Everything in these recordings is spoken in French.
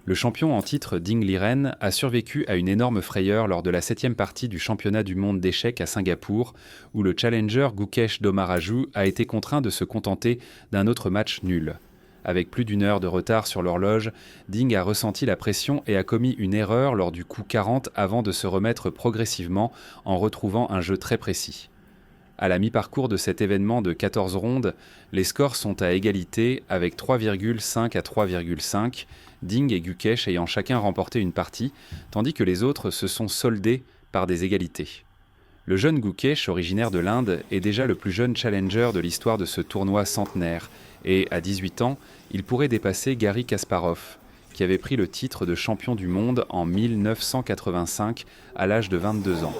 Le champion en titre Ding Liren a survécu à une énorme frayeur lors de la 7e partie du championnat du monde d'échecs à Singapour, où le challenger Gukesh Dommaraju a été contraint de se contenter d'un autre match nul. Avec plus d'une heure de retard sur l'horloge, Ding a ressenti la pression et a commis une erreur lors du coup 40 avant de se remettre progressivement en retrouvant un jeu très précis. À la mi-parcours de cet événement de 14 rondes, les scores sont à égalité avec 3,5 à 3,5, Ding et Gukesh ayant chacun remporté une partie, tandis que les autres se sont soldés par des égalités. Le jeune Gukesh, originaire de l'Inde, est déjà le plus jeune challenger de l'histoire de ce tournoi centenaire, et à 18 ans, il pourrait dépasser Garry Kasparov, qui avait pris le titre de champion du monde en 1985 à l'âge de 22 ans,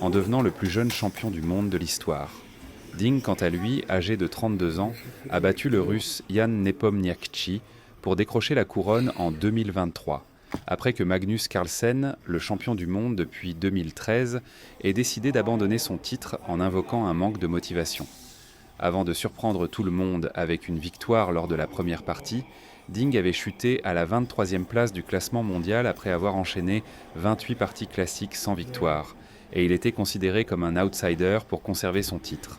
en devenant le plus jeune champion du monde de l'histoire. Ding, quant à lui, âgé de 32 ans, a battu le russe Jan Nepomniachtchi pour décrocher la couronne en 2023, après que Magnus Carlsen, le champion du monde depuis 2013, ait décidé d'abandonner son titre en invoquant un manque de motivation. Avant de surprendre tout le monde avec une victoire lors de la première partie, Ding avait chuté à la 23e place du classement mondial après avoir enchaîné 28 parties classiques sans victoire, et il était considéré comme un outsider pour conserver son titre.